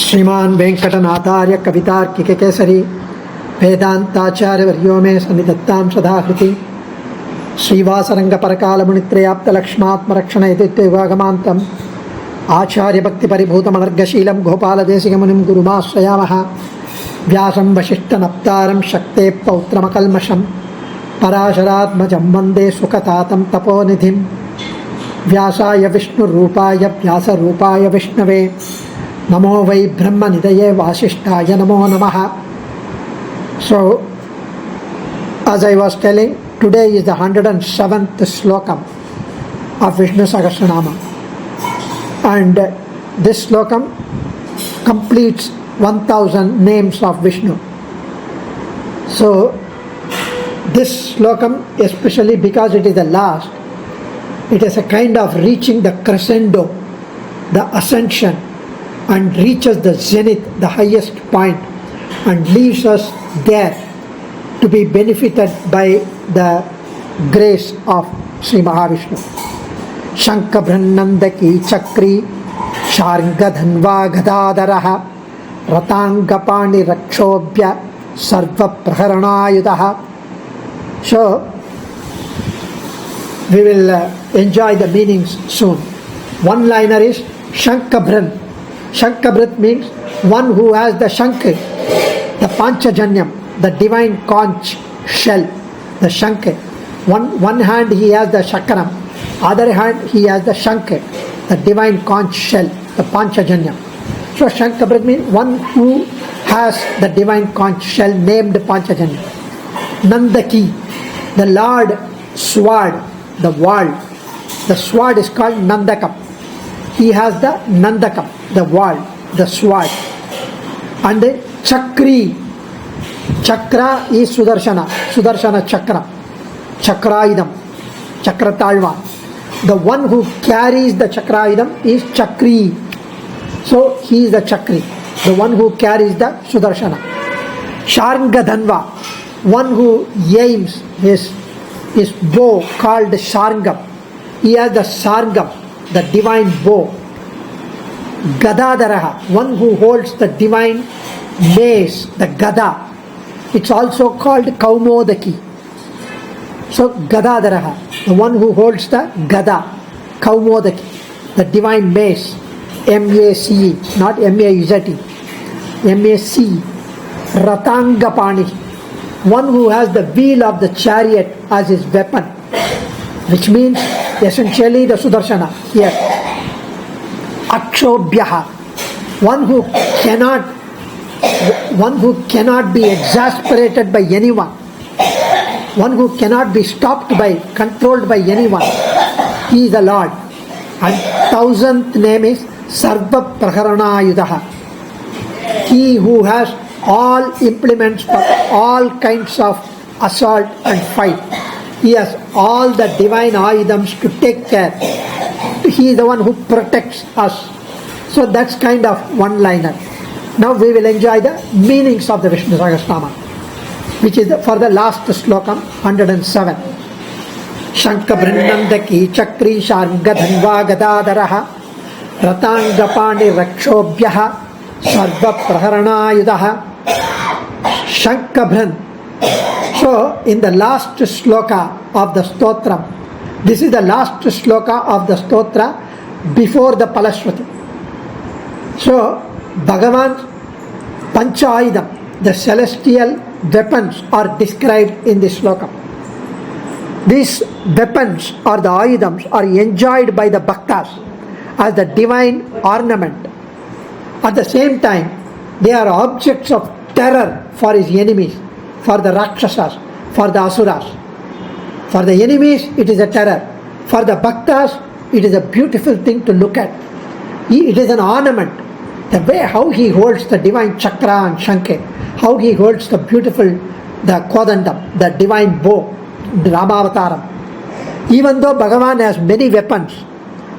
श्रीमान वेंकटनाथार्य कवितार्किक केसरी वेदांताचार्य वर्यो मे सन्निधत्तां सदाहृति श्रीवासरंग परकाल मुनित्रयाप्त लक्ष्मात्मरक्षण यतित्वयुगागमान्तम् आचार्य भक्ति परिभूतमनर्गशीलं गोपालदेशिकमुनिं गुरुमाश्रयामः व्यासं वसिष्ठनप्तारं शक्ते पौत्रमकल्मषं पराशरात्मजं वन्दे सुखतातं तपोनिधिं व्यासाय विष्णुरूपाय व्यासरूपाय विष्णवे नमो वै ब्रह्मनिधये वासिष्ठाय नमो नमः. So, as I was telling, today is the 107th Slokam of Vishnu Sahasranama, and this Slokam completes 1000 names of Vishnu. So, this Slokam, especially because it is the last, it is a kind of reaching the crescendo, the ascension, and reaches the zenith, the highest point, and leaves us there to be benefited by the grace of Sri Mahavishnu. Shankabhrannandaki Chakri Shargadhanva Gadadaraha Ratangapani Rakshobhya Sarva Praharanayudaha. So, we will enjoy the meanings soon. One liner is Shankabhran. Shankabhrit means one who has the Shank, the Panchajanyam, the divine conch shell, the Shank. One hand he has the Chakram, other hand he has the Shank, the divine conch shell, the Panchajanyam. So Shankabhrit means one who has the divine conch shell named Panchajanyam. Nandaki, the Lord sword, the wall. The sword is called Nandakam. He has the Nandakam, the wall, the sword. And the Chakri, Chakra is Sudarshana, Sudarshana Chakra, Chakraidam, Chakratalva. The one who carries the Chakraidam is Chakri. So he is the Chakri, the one who carries the Sudarshana. Sharngadhanva, one who aims his bow called Sharngam. He has the Sargam, the divine bow. Gadadaraha, one who holds the divine mace, the Gada. It's also called Kaumodaki. So Gadadaraha, the one who holds the Gada, Kaumodaki, the divine mace, M-A-C-E, not M-A-Z-E, M-A-C, Ratangapani, one who has the wheel of the chariot as his weapon, which means essentially the Sudarshana here. Akshobhyaha, one who cannot be exasperated by anyone, one who cannot be stopped by, controlled by anyone. He is the Lord. And 1000th name is Sarva Praharanayudaha, he who has all implements for all kinds of assault and fight. He has all the divine ayudams to take care. He is the one who protects us. So that's kind of one-liner. Now we will enjoy the meanings of the Vishnu Sahasranama, which is for the last Slokam, 107. Shankabhrannandaki Chakri Shargadhanva Gadadaraha Ratangapani Rakshobhyaha Sarva Praharanayudaha. Shankabhran. So, in the last sloka of the stotram, this is the last sloka of the stotra before the Palashruti. So, Bhagavan's Panchaidam, the celestial weapons, are described in this sloka. These weapons or the Aidams are enjoyed by the Bhaktas as the divine ornament. At the same time, they are objects of terror for his enemies, for the Rakshasas, for the Asuras. For the enemies, it is a terror. For the Bhaktas, it is a beautiful thing to look at. It is an ornament. The way how he holds the divine Chakra and Shanke, how he holds the beautiful, the Kodandam, the divine bow, the Ramavataram. Even though Bhagavan has many weapons,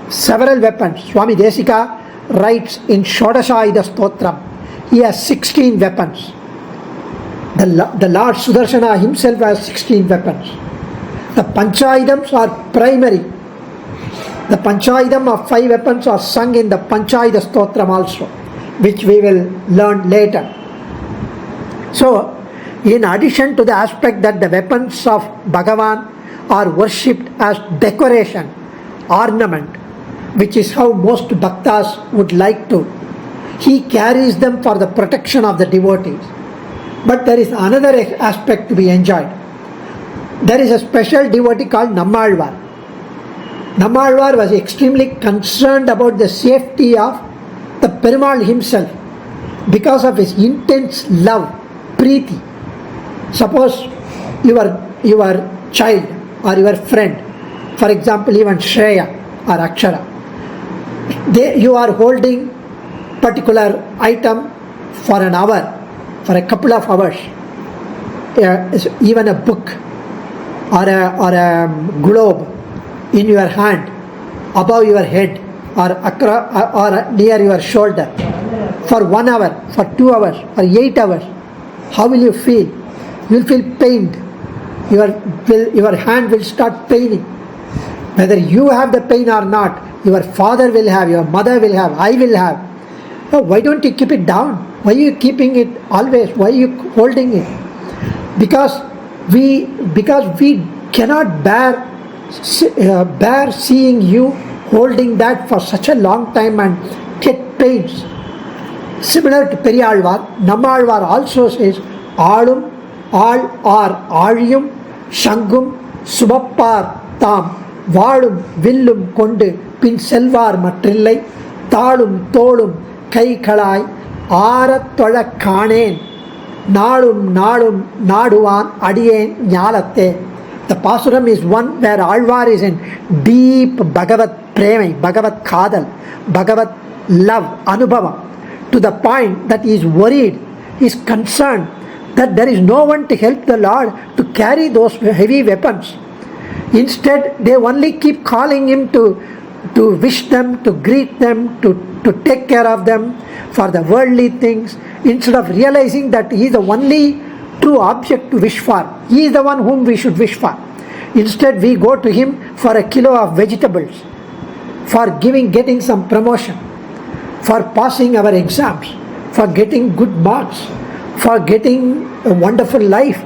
several weapons, Swami Desika writes in Shodashaida Stotram, he has 16 weapons. The Lord Sudarshana himself has 16 weapons. The Panchaidams are primary. The Panchaidam of 5 weapons are sung in the Panchaida Stotram also. which we will learn later. So, in addition to the aspect that the weapons of Bhagavan are worshipped as decoration, ornament, which is how most bhaktas would like to, he carries them for the protection of the devotees. But there is another aspect to be enjoyed. There is a special devotee called Nammalvar. Nammalvar was extremely concerned about the safety of the Perumal himself because of his intense love, preeti. Suppose your child or your friend, for example even Shreya or Akshara, you are holding particular item for an hour, for a couple of hours, even a book or a globe in your hand, above your head or near your shoulder for 1 hour, for 2 hours, for 8 hours. How will you feel? You will feel pained. Your hand will start paining. Whether you have the pain or not, your father will have, your mother will have, I will have. So why don't you keep it down? Why are you keeping it always? Why are you holding it? Because we cannot bear seeing you holding that for such a long time and get pains. Similar to Periyalvar, Nammalvar also says, Aalum, Aal or Aaliyum, Shangum, Subappar Tam, Vaalum, Villum Kondu, Pin Selvar Matrillai, Taalum, Tolum, Kai Kalai, Arathola Kanen, Naalum, Naalum, Naduan, Adiyen, Nyalate. The Pasuram is one where Alvar is in deep Bhagavat Prema, Bhagavat Kadal, Bhagavat love, Anubhava, to the point that he is worried, he is concerned that there is no one to help the Lord to carry those heavy weapons. Instead, they only keep calling him to wish them, to greet them, to take care of them for the worldly things, instead of realizing that he is the only true object to wish for. He is the one whom we should wish for. Instead, we go to him for a kilo of vegetables, for getting some promotion, for passing our exams, for getting good marks, for getting a wonderful life,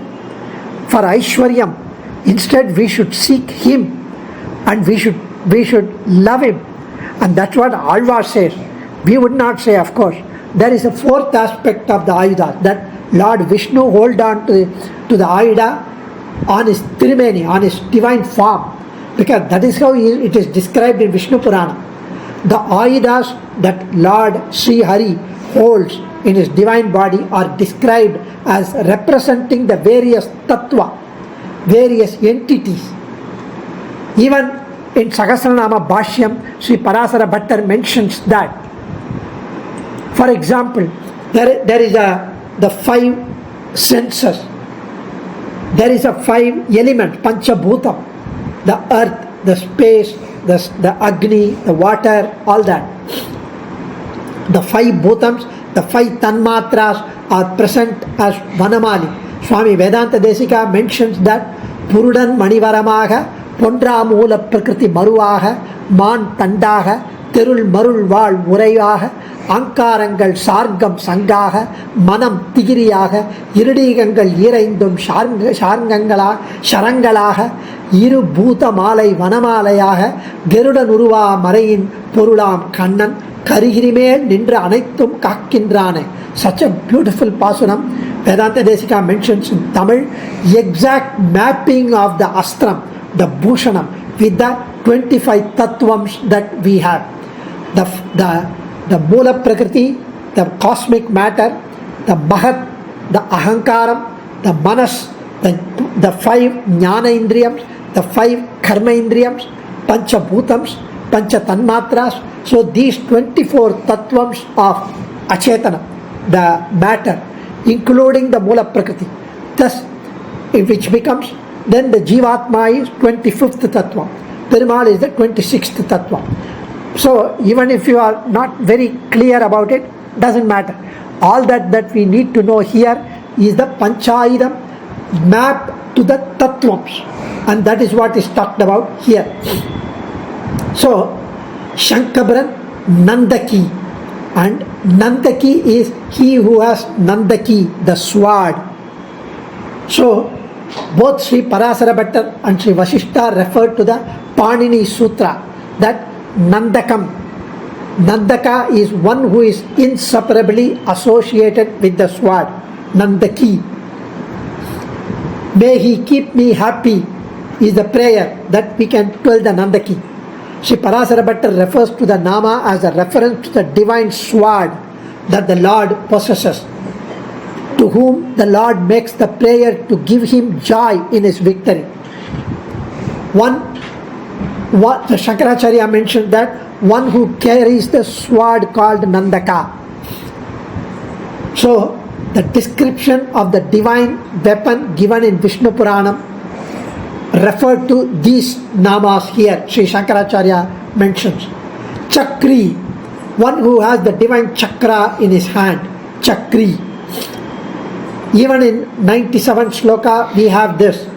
for Aishwaryam. Instead, we should seek him and we should love him. And that's what Alvar says. We would not say, of course. There is a fourth aspect of the Ayuda, that Lord Vishnu hold on to the Ayuda on his Trimeni, on his divine form, because that is how it is described in Vishnu Purana. The Ayudas that Lord Sri Hari holds in his divine body are described as representing the various tattva, various entities. Even in Sahasranama Bhashyam, Sri Parasara Bhattar mentions that. For example, there is the 5 senses. There is a 5 element, Panchabhutam, the earth, the space, the Agni, the water, all that. The 5 bhutams, the 5 tanmatras are present as Vanamali. Swami Vedanta Desika mentions that Purudan Manivaramaga, Pondramula Prakriti Maruaga, Man Tandaga, Terul Marul Val Muraivaga, Ankarangal Sargam Sangaga, Manam Tigiriyaga, Iridigangal Iraindum Sharangalaga, Iru Bhuta Malai Vanamalayaga, Geruda Nuruva Marain Purulam Kannan, Karigirime Nindra Anaitum Kakindrane. Such a beautiful pasunam. Vedanta Desika mentions in Tamil exact mapping of the astram, the bhushanam, with the 25 tattvams that we have. The Mula Prakriti, the cosmic matter, the Mahat, the Ahankaram, the Manas, the 5 Jnana Indriyams, the 5 Karma Indriyams, Pancha Bhutams, Pancha Tanmatras. So these 24 tattvams of Achetana, the matter, including the Mula Prakriti, thus, which becomes, then the Jivatma is 25th tattva, Perumal is the 26th tattva. So even if you are not very clear about it, doesn't matter. All that we need to know here is the Panchayidam map to the tattvams, and that is what is talked about here. So Shankabran, Nandaki And Nandaki is he who has Nandaki, the sword. So, both Sri Parasara Bhattar and Sri Vasishta refer to the Panini Sutra that Nandakam. Nandaka is one who is inseparably associated with the sword. Nandaki. May he keep me happy is the prayer that we can tell the Nandaki. Sri Parasara Bhattar refers to the Nama as a reference to the divine sword that the Lord possesses, to whom the Lord makes the prayer to give him joy in his victory. The Shankaracharya mentioned that one who carries the sword called Nandaka. So, the description of the divine weapon given in Vishnu Puranam referred to these namas here, Sri Shankaracharya mentions. Chakri, one who has the divine chakra in his hand. Chakri. Even in 97 sloka we have this.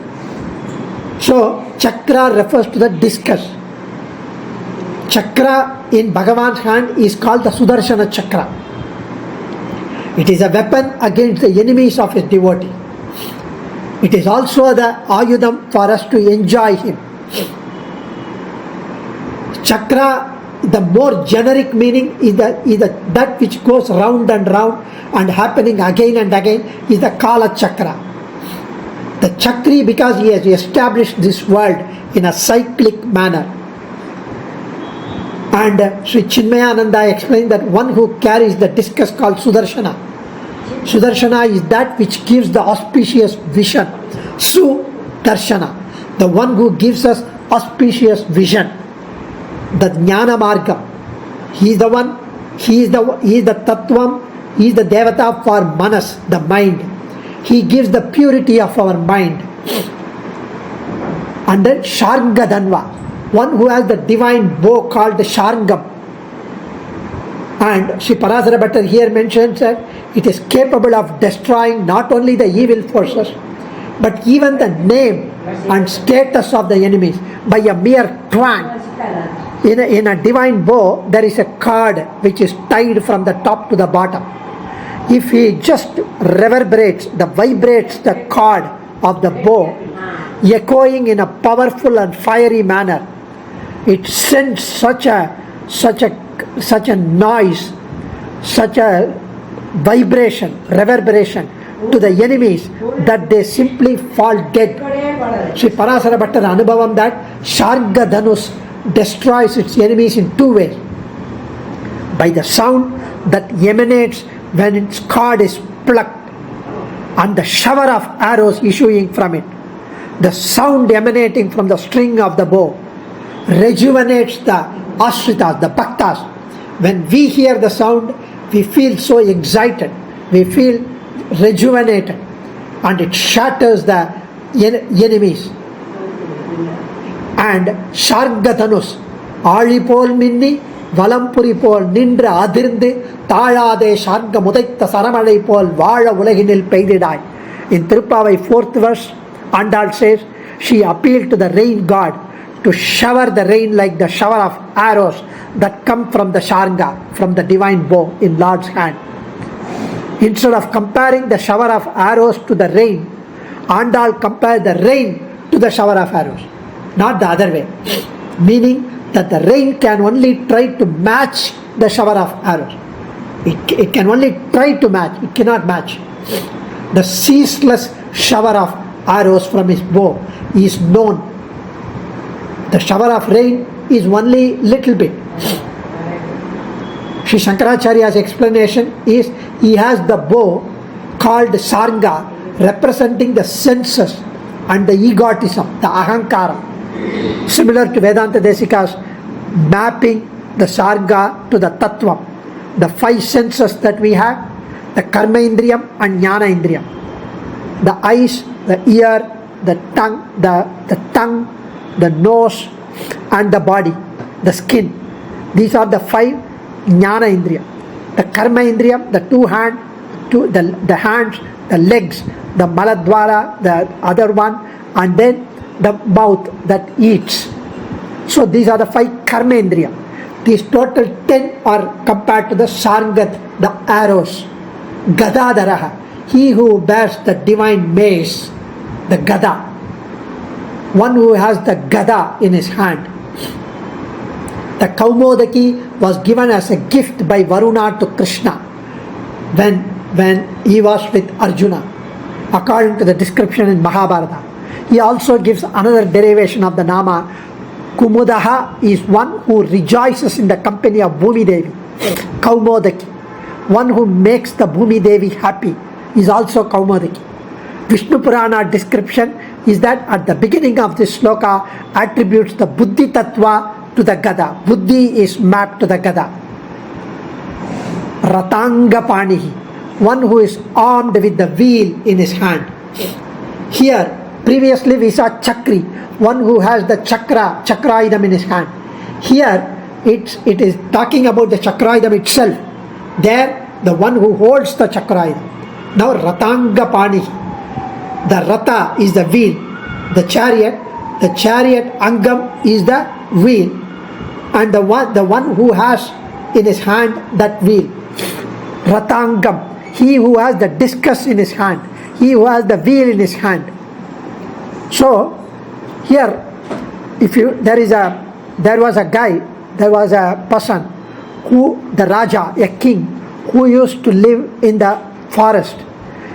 So, chakra refers to the discus. Chakra in Bhagavan's hand is called the Sudarshana chakra. It is a weapon against the enemies of his devotee. It is also the ayudam for us to enjoy him. Chakra, the more generic meaning is that which goes round and round and happening again and again is the Kala chakra. The Chakri, because he has established this world in a cyclic manner. And Sri Chinmayananda explained that one who carries the discus called Sudarshana. Sudarshana is that which gives the auspicious vision. Sudarshana, the one who gives us auspicious vision. The Jnana Marga. He is the one, he is the Tattvam, he is the Devata for Manas, the mind. He gives the purity of our mind. And then Sharngadhanva, one who has the divine bow called the Sharngam. And Sri Parasara Bhattar here mentions that it is capable of destroying not only the evil forces, but even the name and status of the enemies by a mere twang. In a divine bow, there is a cord which is tied from the top to the bottom. If he just vibrates the cord of the bow, echoing in a powerful and fiery manner, it sends such a noise, such a reverberation to the enemies that they simply fall dead. Sri Parasara Bhattar Anubhavam that Sharga Dhanus destroys its enemies in two ways. By the sound that emanates when its cord is plucked and the shower of arrows issuing from it. The sound emanating from the string of the bow rejuvenates the Ashritas, the Bhaktas. When we hear the sound, we feel so excited, we feel rejuvenated, and it shatters the enemies. And Shargadhanus, Alipol Minni, Valampuripol, Nindra Adirndi, Tayade Sharga Mudaita Saramalipol, Vada Ulaginil Paididai. In Tirupavai 4th verse, Andal says, she appealed to the rain god to shower the rain like the shower of arrows that come from the Sharga, from the divine bow in Lord's hand. Instead of comparing the shower of arrows to the rain, Andal compared the rain to the shower of arrows, not the other way. Meaning that the rain can only try to match the shower of arrows. It can only try to match, it cannot match. The ceaseless shower of arrows from his bow is known. The shower of rain is only little bit. Sri Shankaracharya's explanation is he has the bow called Sarga, representing the senses and the egotism, the ahankara. Similar to Vedanta Desika's mapping the Sarga to the Tattvam. The 5 senses that we have, the Karma Indriyam and Jnana Indriyam. The eyes, the ear, the tongue, the nose and the body, the skin. These are the 5 Jnana Indriya. The Karma Indriya, the 2 hands, the hands, the legs, the Maladwara, the other one, and then the mouth that eats. So these are the 5 Karma Indriya. These total 10 are compared to the Sarngat, the arrows. Gadadaraha, he who bears the divine mace, the Gada. One who has the Gada in his hand. The Kaumodaki was given as a gift by Varuna to Krishna when he was with Arjuna, according to the description in Mahabharata. He also gives another derivation of the Nama. Kumudaha is one who rejoices in the company of Bhumi Devi. Kaumodaki, one who makes the Bhumi Devi happy, is also Kaumodaki. Vishnu Purana description is that at the beginning of this sloka attributes the Buddhi Tattva to the Gada. Buddhi is mapped to the Gada. Ratanga Panihi, one who is armed with the wheel in his hand. Here, previously we saw Chakri, one who has the Chakraidam in his hand. Here, it is talking about the Chakraidam itself. There, the one who holds the Chakraidam. Now, Ratanga Panihi. The Rata is the wheel, the chariot Angam is the wheel, and the one who has in his hand that wheel. Ratangam, he who has the discus in his hand, he who has the wheel in his hand. So here, there was a person who, the Raja, a king, who used to live in the forest.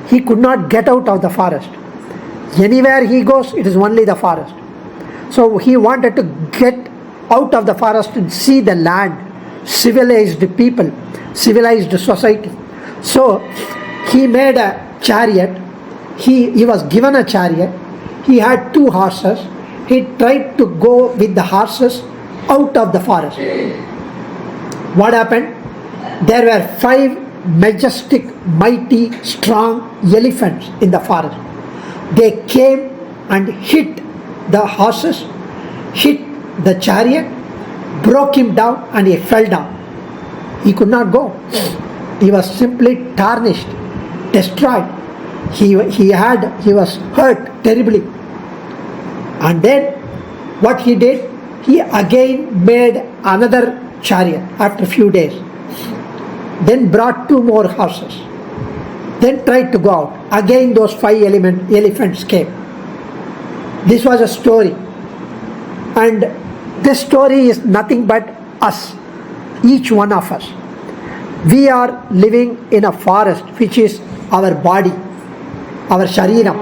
He could not get out of the forest. Anywhere he goes, it is only the forest. So he wanted to get out of the forest and see the land, civilized people, civilized society. So he made a chariot. He was given a chariot. He had 2 horses. He tried to go with the horses out of the forest. What happened? There were 5 majestic, mighty, strong elephants in the forest. They came and hit the horses, hit the chariot, broke him down, and he fell down. He could not go. He was simply tarnished, destroyed. He was hurt terribly. And then what he did, he again made another chariot after a few days. Then brought 2 more horses. Then tried to go out. Again those 5 elephants came. This was a story. And this story is nothing but us, each one of us. We are living in a forest which is our body, our shariram.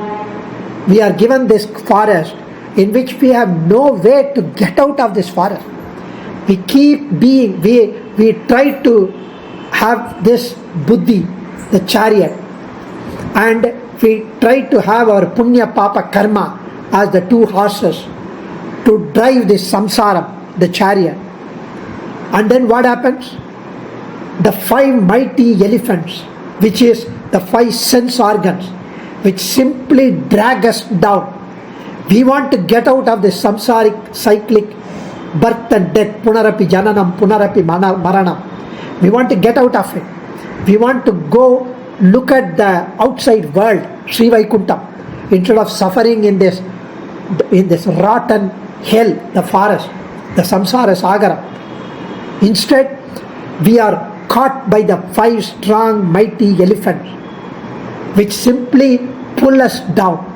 We are given this forest in which we have no way to get out of this forest. We keep being, we try to have this buddhi, the chariot, and we try to have our punya papa karma as the 2 horses to drive this samsara, the chariot. And then what happens? The 5 mighty elephants, which is the 5 sense organs, which simply drag us down. We want to get out of this samsaric, cyclic birth and death, punarapi jananam, punarapi maranam. We want to get out of it. We want to go look at the outside world, Sri Vaikuntham, instead of suffering in this rotten hell, the forest, the samsara sagara. Instead, we are caught by the 5 strong, mighty elephants, which simply pull us down.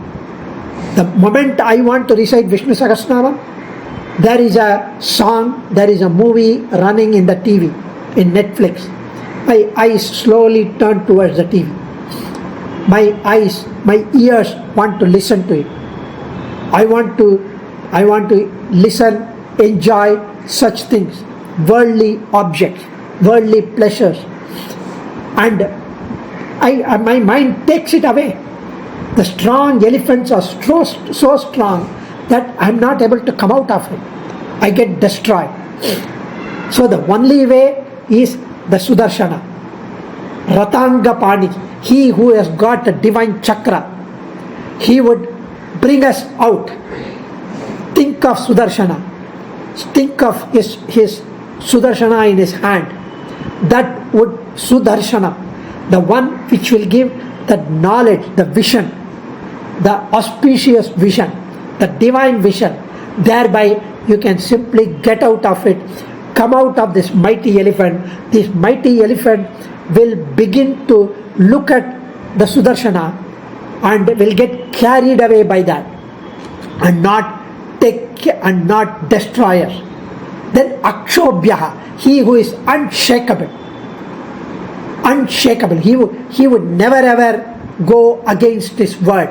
The moment I want to recite Vishnu Sahasranama, there is a song, there is a movie running in the TV, in Netflix. My eyes slowly turn towards the TV. My ears want to listen to it. I want to listen, enjoy such things, worldly objects, worldly pleasures, and my mind takes it away. The strong elephants are so strong that I am not able to come out of it. I get destroyed. So the only way is the Sudarshana, Ratanga Pani, he who has got the divine chakra. He would bring us out. Think of Sudarshana. Think of his Sudarshana in his hand. That would Sudarshana, the one which will give the knowledge, the vision, the auspicious vision, the divine vision. Thereby you can simply get out of it, come out of this mighty elephant, this mighty elephant will begin to look at the Sudarshana and will get carried away by that and not destroy us. Then Akshobhyaha, he who is unshakable, he would never ever go against his word.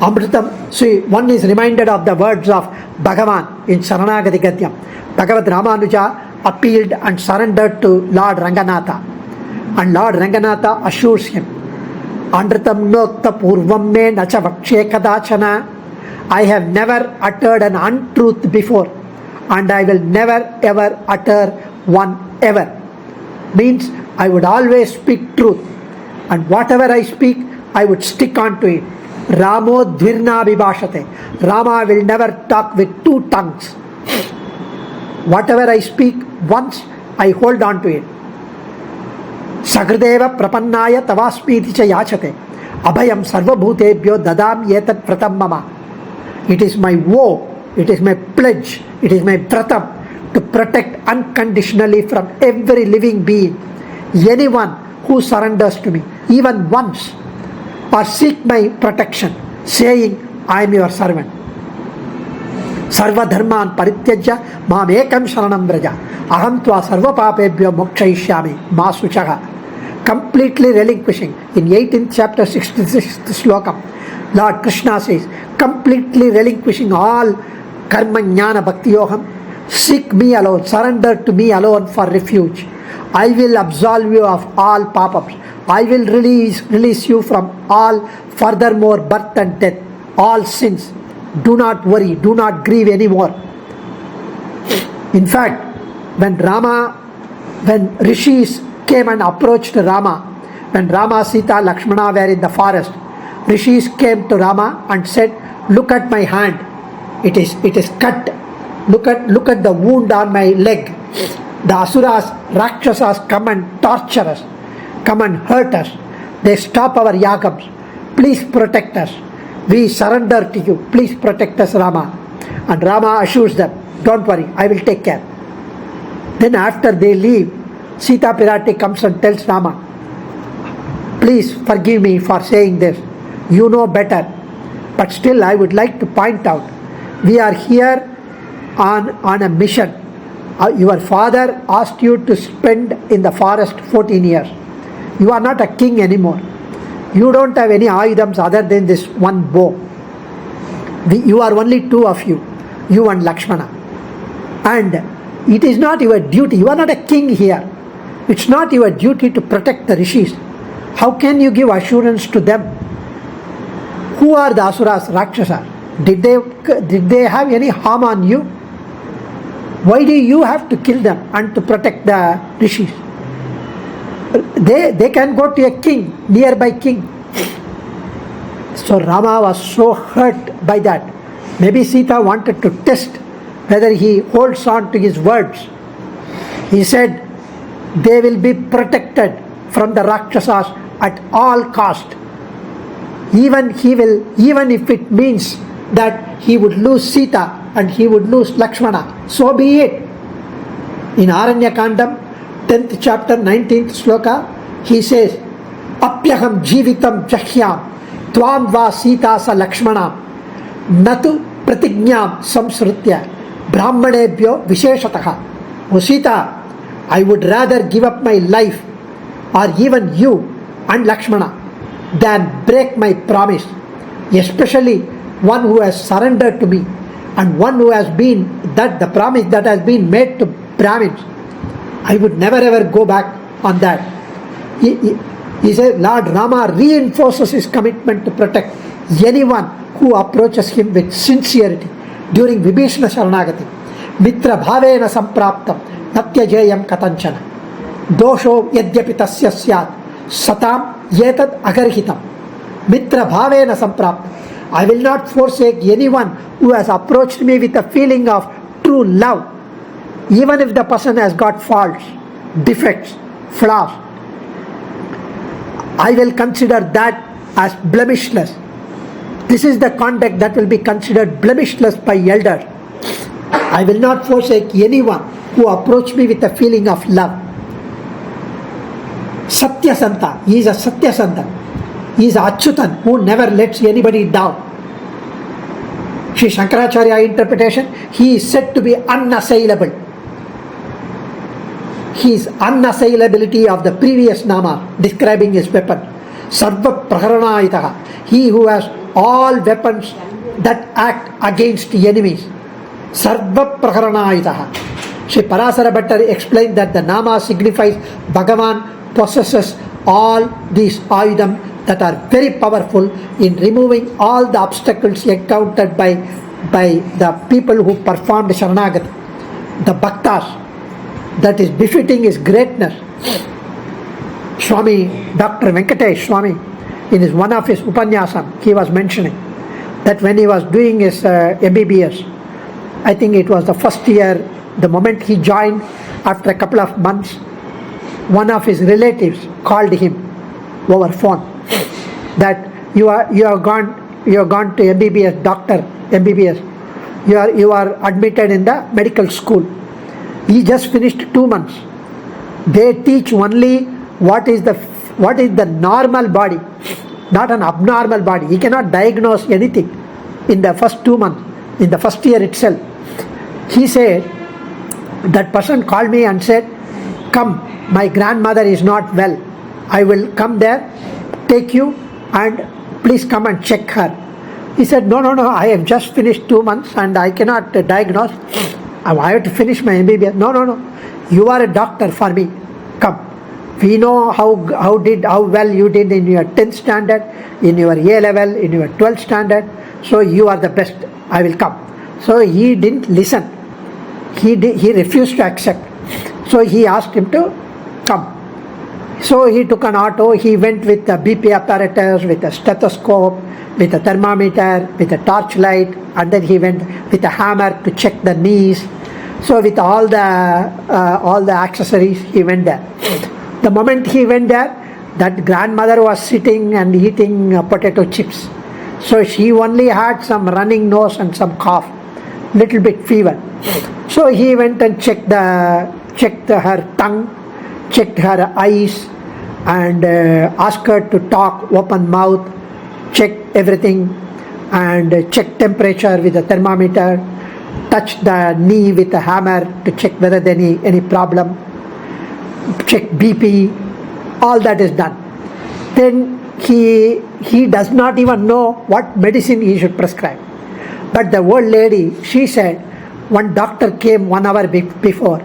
Amritam, see, one is reminded of the words of Bhagavan in Saranagati Gadyam. Bhagavad Ramanuja appealed and surrendered to Lord Ranganatha, and Lord Ranganatha assures him, Amritam nokta purvam me nacha vakshe kadachana. I have never uttered an untruth before, and I will never ever utter one ever. Means I would always speak truth, and whatever I speak, I would stick on to it. Ramo dvirna vibhashate. Rama will never talk with two tongues. Whatever I speak once, I hold on to it. Sagradeva prapannaya tavasmiti cha yachate. Abhayam sarvabhutebhyo dadam yetat pratam mama. It is my vow, it is my pledge, it is my pratam to protect unconditionally from every living being, anyone who surrenders to me, even once, or seek my protection, saying, I am your servant. Sarva dharman parityajya mam ekam sharanam vraja. Aham tva sarva papebhyo mokshayishyami ma suchaha. Completely relinquishing. In 18th chapter 66th slokam, Lord Krishna says, completely relinquishing all karma jnana bhakti yoham, seek me alone, surrender to me alone for refuge. I will absolve you of all papaps. I will release you from all furthermore birth and death, all sins. Do not worry, do not grieve anymore. In fact, when rishis came and approached Rama, when Rama, Sita, Lakshmana were in the forest, rishis came to Rama and said, look at my hand, it is cut. Look at the wound on my leg. The asuras, rakshasas come and torture us, come and hurt us. They stop our yagams. Please protect us. We surrender to you. Please protect us, Rama. And Rama assures them, don't worry, I will take care. Then after they leave, Sita Pirati comes and tells Rama, please forgive me for saying this. You know better. But still I would like to point out, we are here on a mission. Your father asked you to spend in the forest 14 years. You are not a king anymore. You don't have any ayudams other than this one bow. You are only two of you and Lakshmana. And it is not your duty. You are not a king here. It's not your duty to protect the rishis. How can you give assurance to them? Who are the asuras, rakshasas? Did they have any harm on you? Why do you have to kill them and to protect the rishis? They can go to a king, nearby king. So Rama was so hurt by that. Maybe Sita wanted to test whether he holds on to his words. He said, they will be protected from the Rakshasas at all cost. Even if it means that he would lose Sita and he would lose Lakshmana, so be it. In Aranyakandam, 10th chapter, 19th sloka, he says, Apyaham jivitam jahyam tvam va Sita sa Lakshmana natu pratignyam samsrutya brahmanebhyo visheshataha. O Sita, I would rather give up my life, or even you and Lakshmana, than break my promise, especially one who has surrendered to me and one who has been, that the promise that has been made to Brahmins. I would never ever go back on that. He said, Lord Rama reinforces his commitment to protect anyone who approaches him with sincerity during Vibhishana Sharanagati. Mitra bhavena sampraptam natyajayam katanchana. Dosho yadyapi tasya syat satam yetat agarhitam. Mitra bhavena sampraptam. I will not forsake anyone who has approached me with a feeling of true love, even if the person has got faults, defects, flaws. I will consider that as blemishless. This is the conduct that will be considered blemishless by elders. I will not forsake anyone who approach me with a feeling of love. Satyasanta, he is a Satyasanta. He is a Achyutan who never lets anybody down. Sri Shankaracharya interpretation, he is said to be unassailable. His unassailability of the previous nama describing his weapon. Sarva Praharanayitaha, he who has all weapons that act against enemies. Sarva Praharanayitaha. Sri Parasara Bhattar explained that the nama signifies Bhagavan possesses all these ayudam that are very powerful in removing all the obstacles encountered by the people who performed Sharanagati, the Bhaktas, that is befitting his greatness. Swami, Dr. Venkatesh Swami, in one of his Upanyasam, he was mentioning that when he was doing his MBBS, I think it was the first year, the moment he joined, after a couple of months, one of his relatives called him over phone that you have gone to MBBS, doctor MBBS, you are admitted in the medical school. He just finished 2 months. They teach only what is the normal body, not an abnormal body. He cannot diagnose anything in the first 2 months, in the first year itself. He said, that person called me and said, come, my grandmother is not well. I will come there, take you, and please come and check her. He said, no, I have just finished 2 months and I cannot diagnose. I have to finish my MBBS. No, you are a doctor for me. Come. We know how well you did in your 10th standard, in your A level, in your 12th standard. So you are the best. I will come. So he didn't listen. He refused to accept. So he asked him to come. So he took an auto. He went with the BP apparatus, with a stethoscope, with a thermometer, with a torchlight, and then he went with a hammer to check the knees. So with all the accessories, he went there. The moment he went there, that grandmother was sitting and eating potato chips. So she only had some running nose and some cough, little bit fever. So he went and checked her tongue, checked her eyes, and asked her to talk, open mouth, check everything, and check temperature with a thermometer, touch the knee with a hammer to check whether there any problem, check BP, all that is done. Then he does not even know what medicine he should prescribe. But the old lady, she said, one doctor came 1 hour before.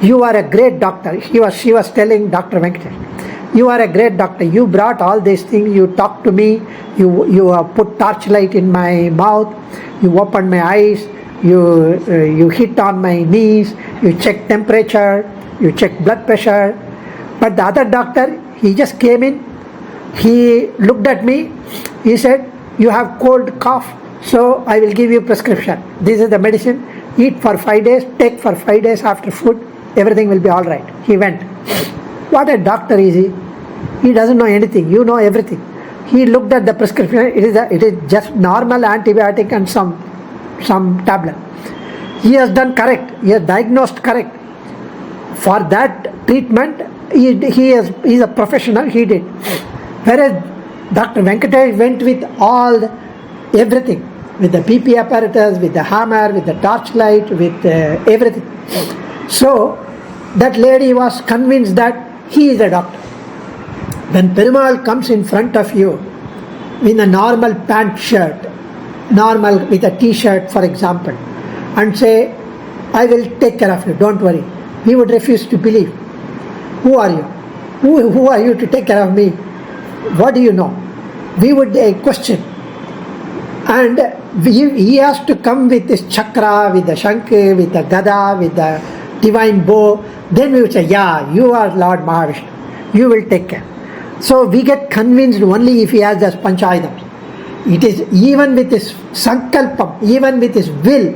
You are a great doctor. She was telling Dr. Venkatesh, you are a great doctor. You brought all these things. You talked to me. You put torchlight in my mouth. You opened my eyes. You hit on my knees. You checked temperature. You checked blood pressure. But the other doctor, he just came in. He looked at me. He said, you have cold cough. So I will give you prescription. This is the medicine. Eat for 5 days. Take for 5 days after food. Everything will be all right. He went. What a doctor is he? He doesn't know anything. You know everything. He looked at the prescription. It is just normal antibiotic and some tablet. He has done correct. He has diagnosed correct. For that treatment, he is a professional. He did. Whereas Dr. Venkatesh went with everything, with the BP apparatus, with the hammer, with the torchlight, with everything. So that lady was convinced that he is a doctor. When Perumal comes in front of you in a normal pant shirt, normal with a t-shirt for example, and say, I will take care of you, don't worry, he would refuse to believe. Who are you? Who are you to take care of me? What do you know? We would question. And he has to come with this chakra, with the shankh, with the gada, with the divine bow. Then we would say, yeah, you are Lord Mahavishnu. You will take care. So we get convinced only if he has those panchayatams. It is even with his sankalpam, even with his will,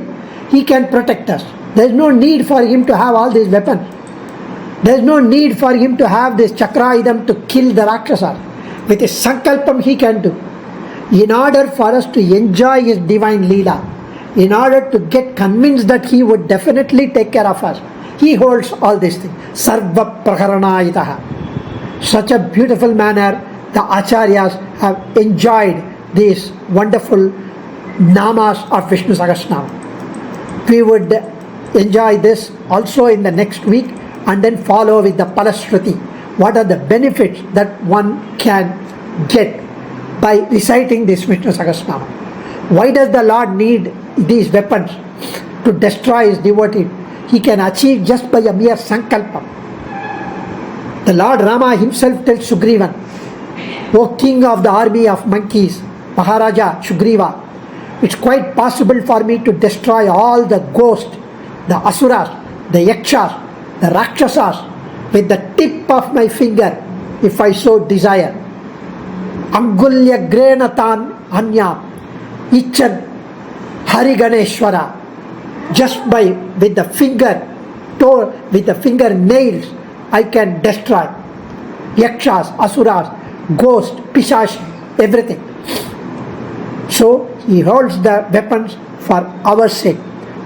he can protect us. There is no need for him to have all these weapons. There is no need for him to have this chakraidam to kill the Rakshasas. With his sankalpam he can do. In order for us to enjoy his divine leela, in order to get convinced that he would definitely take care of us, he holds all these things. Sarva Prakaranayitaha. Such a beautiful manner the Acharyas have enjoyed these wonderful namas of Vishnu Sahasranama. We would enjoy this also in the next week and then follow with the Palashruti. What are the benefits that one can get by reciting this Vishnu Sahasranama? Why does the Lord need these weapons to destroy his devotee? He can achieve just by a mere sankalpa. The Lord Rama himself tells Sugrivan, O king of the army of monkeys, Maharaja Sugriva, it's quite possible for me to destroy all the ghosts, the asuras, the yakshas, the rakshasas with the tip of my finger if I so desire. Angulya Grenatan Anya Ichan Hari Ganeshwara, just by with the finger nails I can destroy yakshas, asuras, ghosts, pishash, everything. So he holds the weapons for our sake,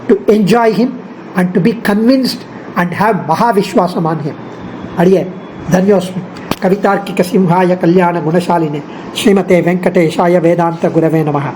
to enjoy him and to be convinced and have Mahavishwasam on him. Adiye, Dhanyosmi. Kavitarkika Simhaya Kalyana Gunashaline Srimate Venkateshaya Vedanta Gurave Namaha.